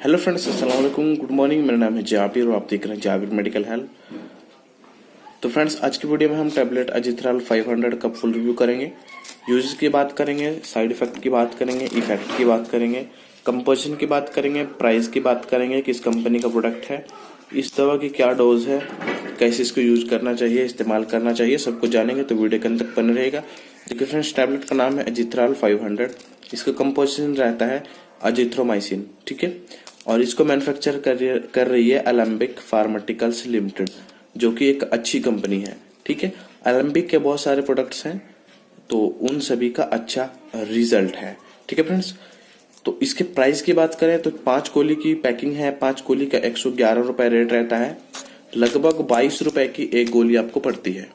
Hello friends, अस्सलाम वालेकुम, good morning. मेरा नाम है जाबिर और आप देख रहे हैं जाबिर मेडिकल हेल्थ। तो फ्रेंड्स, आज की वीडियो में हम टैबलेट अजिथ्राल 500 का फुल रिव्यू करेंगे। यूजेस की बात करेंगे, साइड इफेक्ट की बात करेंगे, इफेक्ट की बात करेंगे, कंपोजिशन की बात करेंगे, प्राइस की बात करेंगे, किस कंपनी का प्रोडक्ट है, इस दवा की क्या डोज है, कैसे इसको यूज करना चाहिए, इस्तेमाल करना चाहिए, सब कुछ जानेंगे। तो वीडियो के अंत तक बने रहेगा। देखिए फ्रेंड्स, टैबलेट का नाम है अजिथ्राल 500। इसका कंपोजिशन रहता है अजिथ्रोमाइसिन, ठीक है। और इसको मैन्युफैक्चर कर रही है एलेम्बिक फार्मास्यूटिकल्स लिमिटेड, जो कि एक अच्छी कंपनी है, ठीक है। एलेम्बिक के बहुत सारे प्रोडक्ट्स हैं, तो उन सभी का अच्छा रिजल्ट है, ठीक है फ्रेंड्स। तो इसके प्राइस की बात करें तो 5 गोली की पैकिंग है। 5 गोली का 111 रुपए रेट रहता है। लगभग 22 रुपए की एक गोली आपको पड़ती है।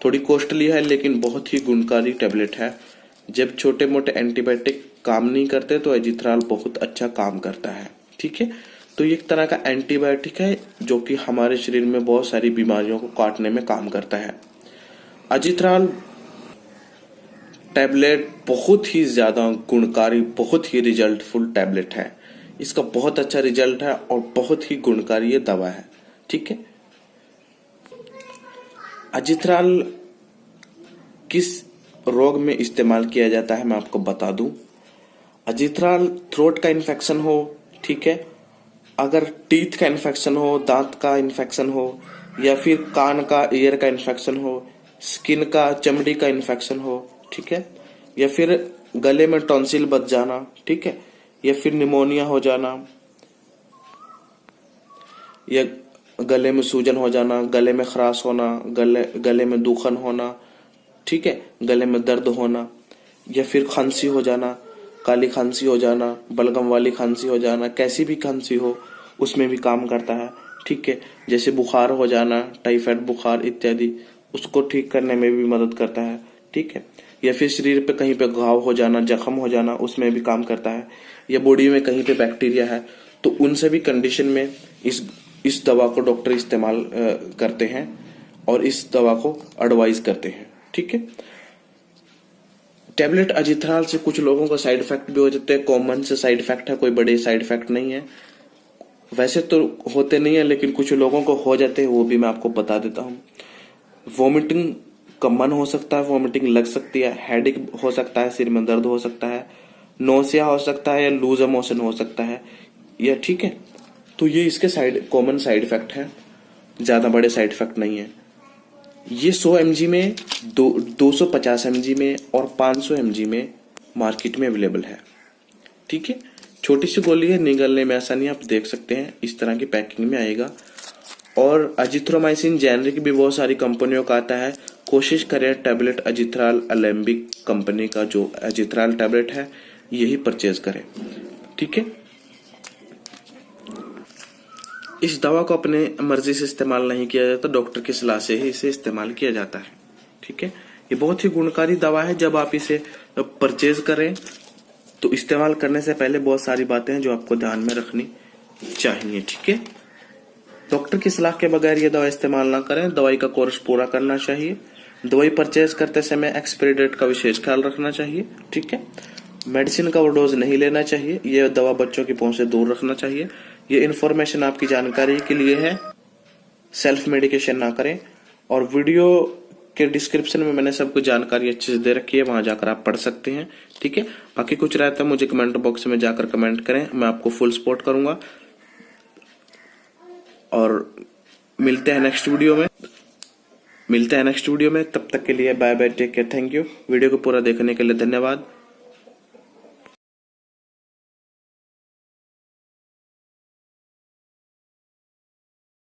थोड़ी कॉस्टली है, लेकिन बहुत ही गुणकारी टैबलेट है। जब छोटे मोटे एंटीबायोटिक काम नहीं करते तो अजिथ्राल बहुत अच्छा काम करता है, ठीक है। तो ये एक तरह का एंटीबायोटिक है जो कि हमारे शरीर में बहुत सारी बीमारियों को काटने में काम करता है। अजिथ्राल टैबलेट बहुत ही ज्यादा गुणकारी, बहुत ही रिजल्टफुल टैबलेट है। इसका बहुत अच्छा रिजल्ट है और बहुत ही गुणकारी ये दवा है, ठीक है। अजिथ्राल किस रोग में इस्तेमाल किया जाता है मैं आपको बता दूं। अजिथ्राल थ्रोट का इन्फेक्शन हो, ठीक है, अगर टीथ का इन्फेक्शन हो, दांत का इन्फेक्शन हो, या फिर कान का ईयर का इन्फेक्शन हो, स्किन का चमड़ी का इन्फेक्शन हो, ठीक है, या फिर गले में टॉन्सिल बच जाना, ठीक है, या फिर निमोनिया हो जाना, या गले में सूजन हो जाना, गले में खराश होना, गले में दुखन होना, ठीक है, गले में दर्द होना, या फिर खांसी हो जाना, काली खांसी हो जाना, बलगम वाली खांसी हो जाना, कैसी भी खांसी हो उसमें भी काम करता है, ठीक है। जैसे बुखार हो जाना, टाइफाइड बुखार इत्यादि, उसको ठीक करने में भी मदद करता है, ठीक है। या फिर शरीर पे कहीं पे घाव हो जाना, जख्म हो जाना, उसमें भी काम करता है। या बॉडी में कहीं पे बैक्टीरिया है, तो उन सभी कंडीशन में इस दवा को डॉक्टर इस्तेमाल करते हैं और इस दवा को एडवाइज करते हैं, ठीक है। टैबलेट अजिथ्राल से कुछ लोगों को साइड इफेक्ट भी हो जाते हैं। कॉमन से साइड इफेक्ट है, कोई बड़े साइड इफेक्ट नहीं है। वैसे तो होते नहीं है, लेकिन कुछ लोगों को हो जाते हैं, वो भी मैं आपको बता देता हूँ। वॉमिटिंग का मन हो सकता है, वॉमिटिंग लग सकती है, हेडेक हो सकता है, सिर में दर्द हो सकता है, नोसिया हो सकता है, या लूज मोशन हो सकता है, या ठीक है। तो ये इसके कॉमन साइड इफेक्ट है, ज्यादा बड़े साइड इफेक्ट नहीं है। ये 100 mg में, 250 mg में और 500 mg में मार्केट में अवेलेबल है, ठीक है। छोटी सी गोली है, निगलने में आसानी, आप देख सकते हैं इस तरह की पैकिंग में आएगा। और अजिथ्रोमाइसिन जेनरिक भी बहुत सारी कंपनियों का आता है। कोशिश करें टैबलेट अजिथ्राल एलेम्बिक कंपनी का जो अजिथ्राल टैबलेट है यही परचेज करें, ठीक है। इस दवा को अपने मर्जी से इस्तेमाल नहीं किया जाता, डॉक्टर की सलाह से ही इसे इस्तेमाल किया जाता है, ठीक है। ये बहुत ही गुणकारी दवा है। जब आप इसे परचेज करें तो इस्तेमाल करने से पहले बहुत सारी बातें हैं जो आपको ध्यान में रखनी चाहिए, ठीक है। डॉक्टर की सलाह के बगैर ये दवा इस्तेमाल ना करें। दवाई का कोर्स पूरा करना चाहिए। दवाई परचेज करते समय एक्सपायरी डेट का विशेष ख्याल रखना चाहिए, ठीक है। मेडिसिन का ओवरडोज नहीं लेना चाहिए। यह दवा बच्चों की पहुंच से दूर रखना चाहिए। ये इन्फॉर्मेशन आपकी जानकारी के लिए है, सेल्फ मेडिकेशन ना करें। और वीडियो के डिस्क्रिप्शन में मैंने सब कुछ जानकारी अच्छे से दे रखी है, वहां जाकर आप पढ़ सकते हैं, ठीक है। बाकी कुछ रहता है मुझे कमेंट बॉक्स में जाकर कमेंट करें, मैं आपको फुल सपोर्ट करूंगा। और मिलते हैं नेक्स्ट वीडियो में। तब तक के लिए bye bye, take care, thank you. Video को पूरा देखने के लिए धन्यवाद।